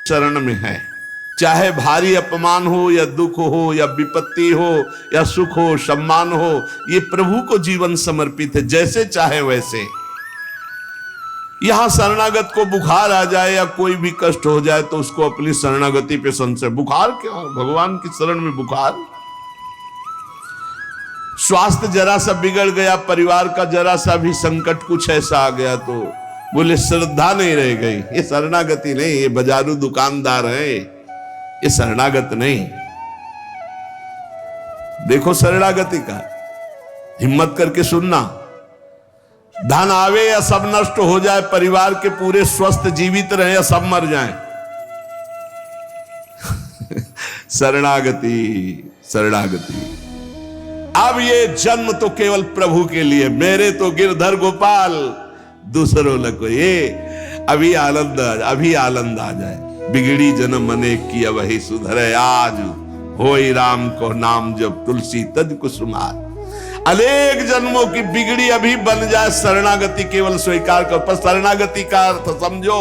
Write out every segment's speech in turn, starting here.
शरण में है। चाहे भारी अपमान हो या दुख हो या विपत्ति हो या सुख हो सम्मान हो, ये प्रभु को जीवन समर्पित है, जैसे चाहे वैसे। यहां शरणागत को बुखार आ जाए या कोई भी कष्ट हो जाए तो उसको अपनी शरणागति पे संशय। बुखार क्यों? भगवान की शरण में बुखार। स्वास्थ्य जरा सा बिगड़ गया, परिवार का जरा सा भी संकट कुछ ऐसा आ गया तो बोले श्रद्धा नहीं रह गई। ये शरणागति नहीं, ये बाजारू दुकानदार है, ये शरणागत नहीं। देखो शरणागति का हिम्मत करके सुनना। धन आवे या सब नष्ट हो जाए, परिवार के पूरे स्वस्थ जीवित रहे या सब मर जाएं, शरणागति शरणागति। अब ये जन्म तो केवल प्रभु के लिए, मेरे तो गिरधर गोपाल, दूसरों लगो। ये अभी आनंद आ जाए। बिगड़ी जन्म अनेक की वही सुधरे, आज होई राम को नाम जब तुलसी तज कुसुमार। अनेक जन्मों की बिगड़ी अभी बन जाए, शरणागति केवल स्वीकार कर। पर शरणागति का अर्थ समझो,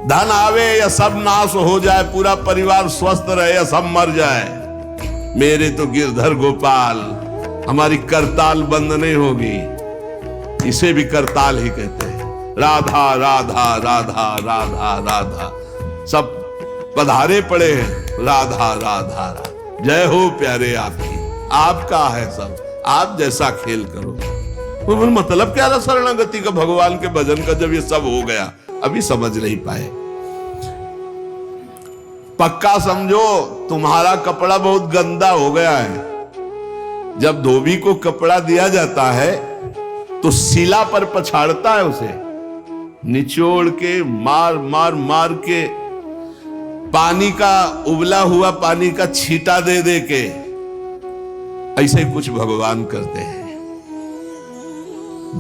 धन आवे या सब नाश हो जाए, पूरा परिवार स्वस्थ रहे या सब मर जाए, मेरे तो गिरधर गोपाल, हमारी करताल बंद नहीं होगी। इसे भी करताल ही कहते हैं। राधा राधा राधा राधा राधा, सब पधारे पड़े हैं। राधा राधा राधा, जय हो प्यारे आपकी, आपका है सब, आप जैसा खेल करो। मतलब क्या रहा शरणागति का, भगवान के भजन का, जब ये सब हो गया अभी समझ नहीं पाए। पक्का समझो तुम्हारा कपड़ा बहुत गंदा हो गया है। जब धोबी को कपड़ा दिया जाता है तो शिला पर पछाड़ता है, उसे निचोड़ के मार मार मार के, पानी का उबला हुआ पानी का छींटा दे दे के, ऐसे कुछ भगवान करते हैं।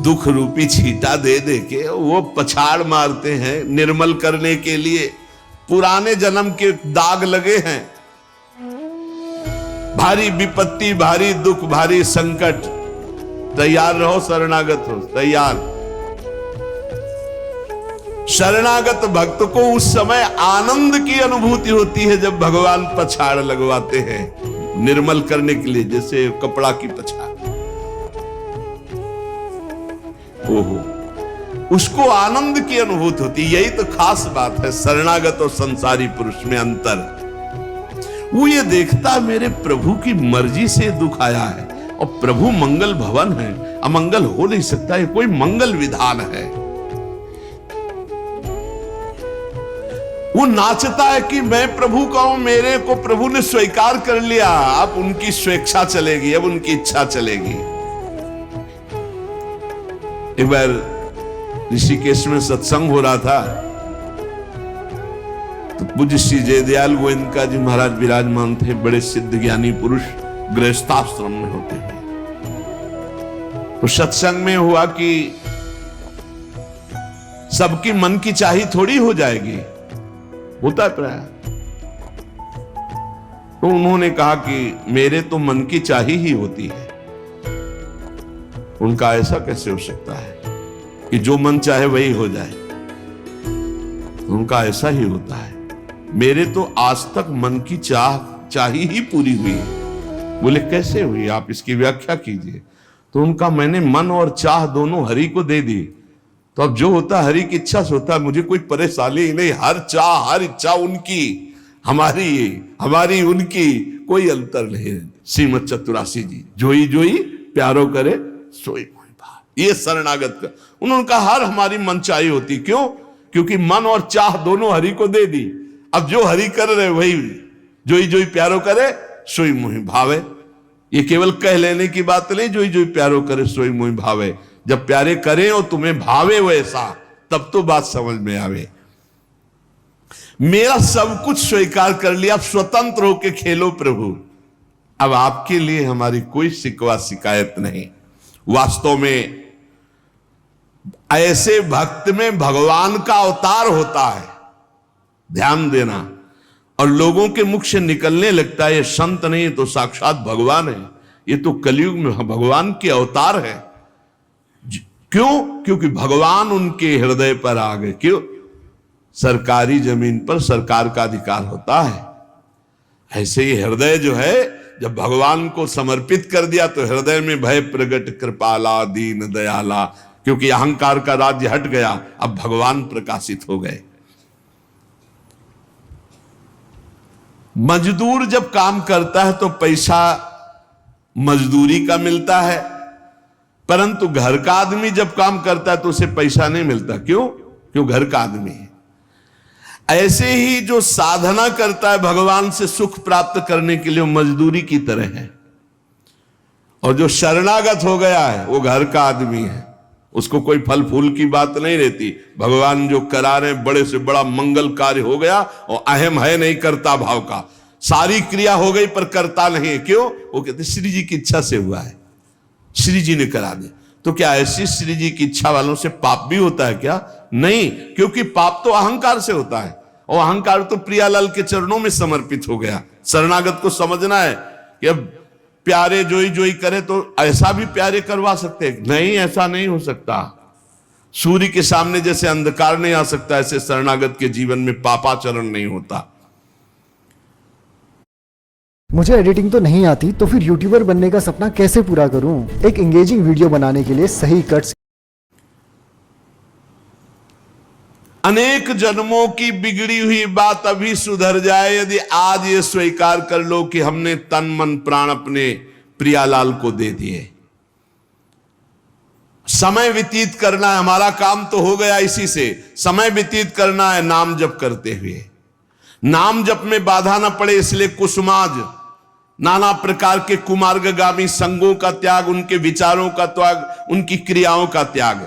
दुख रूपी छींटा दे दे के वो पछाड़ मारते हैं निर्मल करने के लिए। पुराने जन्म के दाग लगे हैं, भारी विपत्ति, भारी दुख, भारी संकट। तैयार रहो, शरणागत हो, तैयार। शरणागत भक्त को उस समय आनंद की अनुभूति होती है जब भगवान पछाड़ लगवाते हैं निर्मल करने के लिए, जैसे कपड़ा की पछाड़। ओहो, उसको आनंद की अनुभूति होती। यही तो खास बात है शरणागत और संसारी पुरुष में अंतर। वो ये देखता मेरे प्रभु की मर्जी से दुख आया है, और प्रभु मंगल भवन है, अमंगल हो नहीं सकता, ये कोई मंगल विधान है। वो नाचता है कि मैं प्रभु का हूं, मेरे को प्रभु ने स्वीकार कर लिया, अब उनकी स्वेच्छा चलेगी, अब उनकी इच्छा चलेगी। एक बार ऋषिकेश में सत्संग हो रहा था तो पूज्य श्री जयदयाल गोविंदका जी महाराज विराजमान थे। बड़े सिद्ध ज्ञानी पुरुष गृहस्थाश्रम में होते हैं। तो सत्संग में हुआ कि सबकी मन की चाही थोड़ी हो जाएगी, होता है प्राय। तो उन्होंने कहा कि मेरे तो मन की चाही ही होती है। उनका ऐसा कैसे हो सकता है कि जो मन चाहे वही हो जाए? उनका ऐसा ही होता है। मेरे तो आज तक मन की चाही ही पूरी हुई है। बोले कैसे हुई, आप इसकी व्याख्या कीजिए। तो उनका मैंने मन और चाह दोनों हरि को दे दी, तो अब जो होता हरि की इच्छा से होता है, मुझे कोई परेशानी ही नहीं। हर चाह हर इच्छा उनकी, हमारी उनकी, कोई अंतर नहीं। श्रीमद चतुरासी जी, जोई जोई प्यारो करे सोई मोहि भाव। ये शरणागत का उन्होंने कहा हर हमारी मन चाही होती। क्यों? क्योंकि मन और चाह दोनों हरि को दे दी। अब जो हरि कर रहे वही जोई जोई प्यारो करे सोई मोहि भावे। ये केवल कह लेने की बात नहीं, जोई जोई प्यारो करे सोई मोहि भावे। जब प्यारे करें और तुम्हें भावे वैसा, तब तो बात समझ में आवे। मेरा सब कुछ स्वीकार कर लिया, अब स्वतंत्र होके खेलो प्रभु। अब आपके लिए हमारी कोई शिकवा शिकायत नहीं। वास्तव में ऐसे भक्त में भगवान का अवतार होता है, ध्यान देना। और लोगों के मुख से निकलने लगता है ये संत नहीं तो साक्षात भगवान है, ये तो कलयुग में भगवान के अवतार है। क्यों? क्योंकि भगवान उनके हृदय पर आ गए। क्यों? सरकारी जमीन पर सरकार का अधिकार होता है। ऐसे ही हृदय जो है, जब भगवान को समर्पित कर दिया तो हृदय में भय प्रगट कृपाला दीन दयाला, क्योंकि अहंकार का राज्य हट गया, अब भगवान प्रकाशित हो गए। मजदूर जब काम करता है तो पैसा मजदूरी का मिलता है, परंतु घर का आदमी जब काम करता है तो उसे पैसा नहीं मिलता। क्यों घर का आदमी है। ऐसे ही जो साधना करता है भगवान से सुख प्राप्त करने के लिए, वो मजदूरी की तरह है। और जो शरणागत हो गया है वो घर का आदमी है, उसको कोई फल फूल की बात नहीं रहती। भगवान जो करा रहे बड़े से बड़ा मंगल कार्य हो गया और अहम है नहीं करता भाव का, सारी क्रिया हो गई पर करता नहीं है। क्यों? वो कहते श्री जी की इच्छा से हुआ है, श्री जी ने करा दिया। तो क्या ऐसी श्री जी की इच्छा वालों से पाप भी होता है क्या? नहीं, क्योंकि पाप तो अहंकार से होता है, और अहंकार तो प्रियालाल के चरणों में समर्पित हो गया। शरणागत को समझना है कि अब प्यारे जोई जोई करे तो ऐसा भी प्यारे करवा सकते हैं? नहीं, ऐसा नहीं हो सकता। सूर्य के सामने जैसे अंधकार नहीं आ सकता, ऐसे शरणागत के जीवन में पापाचरण नहीं होता। मुझे एडिटिंग तो नहीं आती, तो फिर यूट्यूबर बनने का सपना कैसे पूरा करूं? एक एंगेजिंग वीडियो बनाने के लिए सही कट्स। अनेक जन्मों की बिगड़ी हुई बात अभी सुधर जाए यदि आज ये स्वीकार कर लो कि हमने तन मन प्राण अपने प्रियालाल को दे दिए। समय व्यतीत करना है, हमारा काम तो हो गया इसी से। समय व्यतीत करना है नाम जप करते हुए। नाम जप में बाधा न पड़े इसलिए कुसुमाज, नाना प्रकार के कुमार्गगामी संगों का त्याग, उनके विचारों का त्याग, उनकी क्रियाओं का त्याग।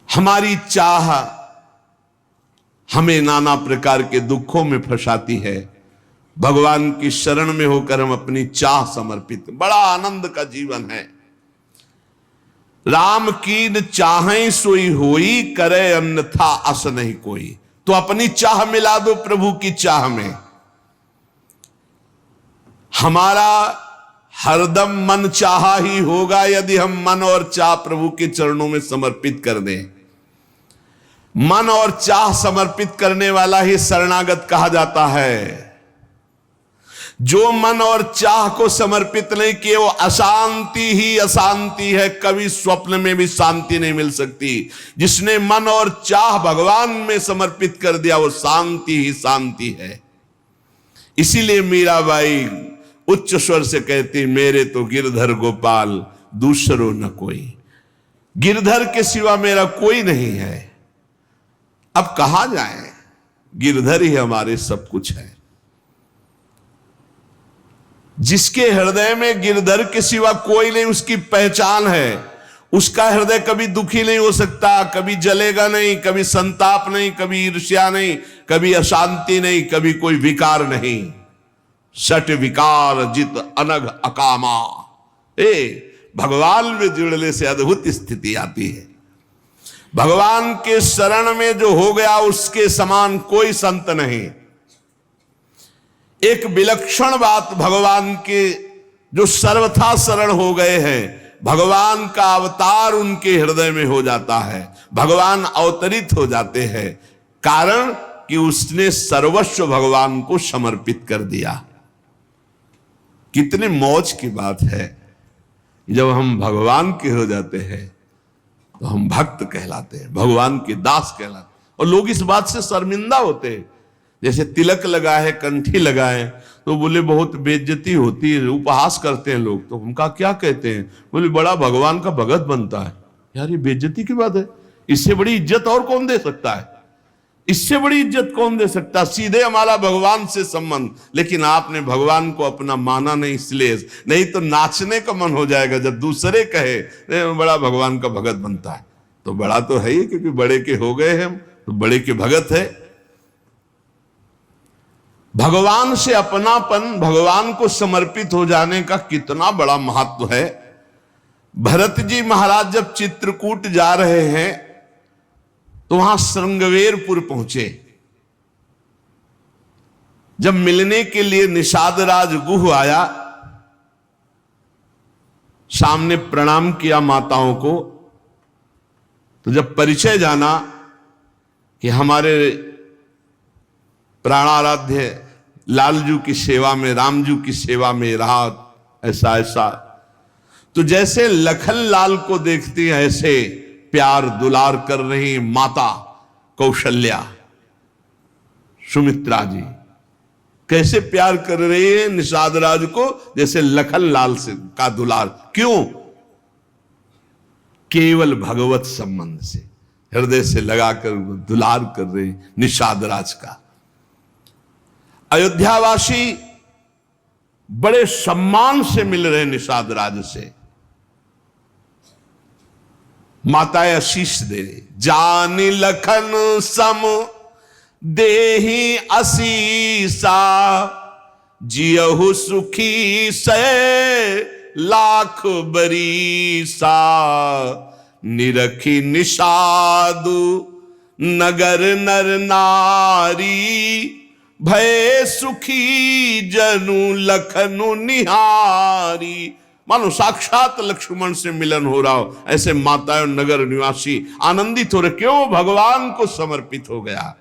हमारी चाह हमें नाना प्रकार के दुखों में फंसाती है। भगवान की शरण में होकर हम अपनी चाह समर्पित, बड़ा आनंद का जीवन है। राम कीन चाहें सोई होई, करे अन्यथा अस नहीं कोई। तो अपनी चाह मिला दो प्रभु की चाह में। हमारा हरदम मन चाहा ही होगा यदि हम मन और चाह प्रभु के चरणों में समर्पित कर दें। मन और चाह समर्पित करने वाला ही शरणागत कहा जाता है। जो मन और चाह को समर्पित नहीं किए वो अशांति ही अशांति है, कभी स्वप्न में भी शांति नहीं मिल सकती। जिसने मन और चाह भगवान में समर्पित कर दिया वो शांति ही शांति है। इसीलिए मीराबाई उच्च स्वर से कहती, मेरे तो गिरधर गोपाल दूसरो न कोई। गिरधर के सिवा मेरा कोई नहीं है। अब कहां जाए, गिरधर ही हमारे सब कुछ है। जिसके हृदय में गिरधर के सिवा कोई नहीं, उसकी पहचान है। उसका हृदय कभी दुखी नहीं हो सकता, कभी जलेगा नहीं, कभी संताप नहीं, कभी ईर्ष्या नहीं, कभी अशांति नहीं, कभी कोई विकार नहीं। सट विकार जित अनग अकामा। भगवान में जुड़ने से अद्भुत स्थिति आती है। भगवान के शरण में जो हो गया उसके समान कोई संत नहीं। एक विलक्षण बात, भगवान के जो सर्वथा शरण हो गए हैं, भगवान का अवतार उनके हृदय में हो जाता है। भगवान अवतरित हो जाते हैं, कारण कि उसने सर्वस्व भगवान को समर्पित कर दिया। कितने मौज की बात है, जब हम भगवान के हो जाते हैं तो हम भक्त कहलाते हैं, भगवान के दास कहलाते हैं। और लोग इस बात से शर्मिंदा होते हैं। जैसे तिलक लगाए, कंठी लगाए तो बोले बहुत बेइज्जती होती है, उपहास करते हैं लोग। तो हम कहा क्या कहते हैं? बोले बड़ा भगवान का भगत बनता है। यार ये बेइज्जती की बात है। इससे बड़ी इज्जत और कौन दे सकता है? इससे बड़ी इज्जत कौन दे सकता? सीधे हमारा भगवान से संबंध। लेकिन आपने भगवान को अपना माना नहीं, इसलिए नहीं तो नाचने का मन हो जाएगा जब दूसरे कहे बड़ा भगवान का भगत बनता है। तो बड़ा तो है ही, क्योंकि बड़े के हो गए हम, तो बड़े के भगत है। भगवान से अपनापन, भगवान को समर्पित हो जाने का कितना बड़ा महत्व है। भरत जी महाराज जब चित्रकूट जा रहे हैं तो वहां श्रृंगवेरपुर पहुंचे। जब मिलने के लिए निषाद राज गुह आया, सामने प्रणाम किया माताओं को, तो जब परिचय जाना कि हमारे प्राणाराध्य लालजू की सेवा में, रामजू की सेवा में रहा, ऐसा ऐसा, तो जैसे लखन लाल को देखती हैं ऐसे प्यार दुलार कर रही माता कौशल्या, सुमित्रा जी कैसे प्यार कर रही है निषाद राज को, जैसे लखन लाल से का दुलार। क्यों? केवल भगवत संबंध से, हृदय से लगाकर दुलार कर रही निषाद राज का। अयोध्यावासी बड़े सम्मान से मिल रहे निषाद राज से। माताएं आशीष दे रही, जानी लखन सम देहि असीसा, जियहु सुखी से लाख बरीसा, निरखी निषादु नगर नर नारी, भय सुखी जनु लखनु निहारी। मानो साक्षात लक्ष्मण से मिलन हो रहा हो, ऐसे माताएं नगर निवासी आनंदित हो रहे। क्यों? भगवान को समर्पित हो गया।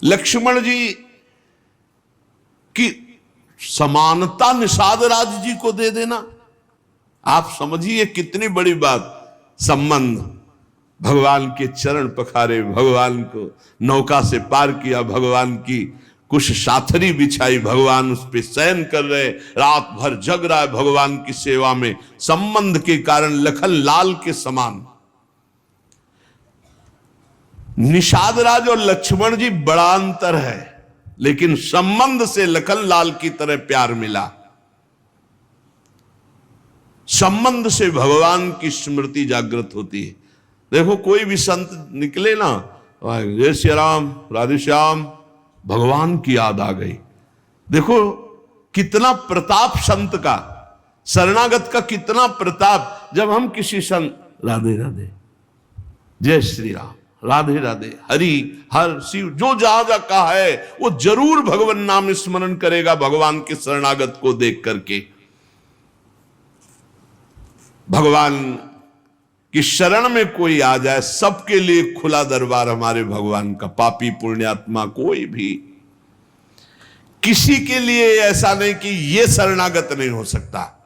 लक्ष्मण जी की समानता निषाद राज जी को दे देना, आप समझिए कितनी बड़ी बात। संबंध, भगवान के चरण पखारे, भगवान को नौका से पार किया, भगवान की कुछ साथरी बिछाई, भगवान उस पे शयन कर रहे, रात भर जग रहा है भगवान की सेवा में। संबंध के कारण लखन लाल के समान। निषाद राज और लक्ष्मण जी बड़ा अंतर है, लेकिन संबंध से लखन लाल की तरह प्यार मिला। संबंध से भगवान की स्मृति जागृत होती है। देखो कोई भी संत निकले ना, जय श्री राम, राधे श्याम, भगवान की याद आ गई। देखो कितना प्रताप संत का, शरणागत का कितना प्रताप। जब हम किसी संत, राधे राधे, जय श्री राम, राधे राधे, हरि हर शिव, जो जहां जा का है वो जरूर भगवान नाम स्मरण करेगा भगवान के शरणागत को देख करके। भगवान कि शरण में कोई आ जाए, सबके लिए खुला दरबार हमारे भगवान का। पापी पुण्यात्मा कोई भी, किसी के लिए ऐसा नहीं कि ये शरणागत नहीं हो सकता।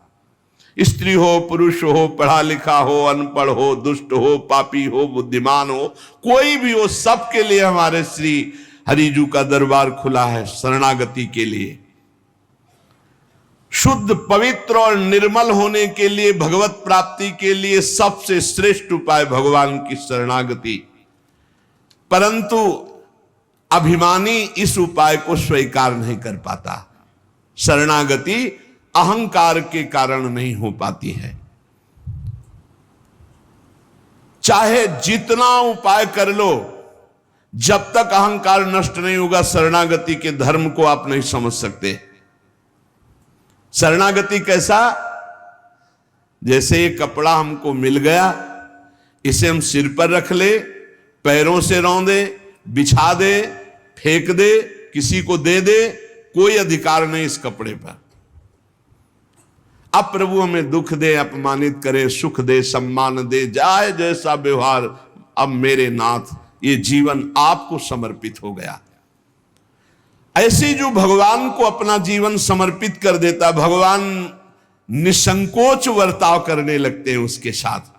स्त्री हो, पुरुष हो, पढ़ा लिखा हो, अनपढ़ हो, दुष्ट हो, पापी हो, बुद्धिमान हो, कोई भी हो, सबके लिए हमारे श्री हरिजू का दरबार खुला है शरणागति के लिए। शुद्ध, पवित्र और निर्मल होने के लिए, भगवत प्राप्ति के लिए सबसे श्रेष्ठ उपाय भगवान की शरणागति। परंतु अभिमानी इस उपाय को स्वीकार नहीं कर पाता। शरणागति अहंकार के कारण नहीं हो पाती है। चाहे जितना उपाय कर लो, जब तक अहंकार नष्ट नहीं होगा, शरणागति के धर्म को आप नहीं समझ सकते। शरणागति कैसा? जैसे ये कपड़ा हमको मिल गया, इसे हम सिर पर रख ले, पैरों से रौंदे, बिछा दे, फेंक दे, किसी को दे दे, कोई अधिकार नहीं इस कपड़े पर। अब प्रभु हमें दुख दे, अपमानित करे, सुख दे, सम्मान दे, जाए जैसा व्यवहार, अब मेरे नाथ ये जीवन आपको समर्पित हो गया। ऐसे जो भगवान को अपना जीवन समर्पित कर देता, भगवान निसंकोच वर्ताव करने लगते हैं उसके साथ।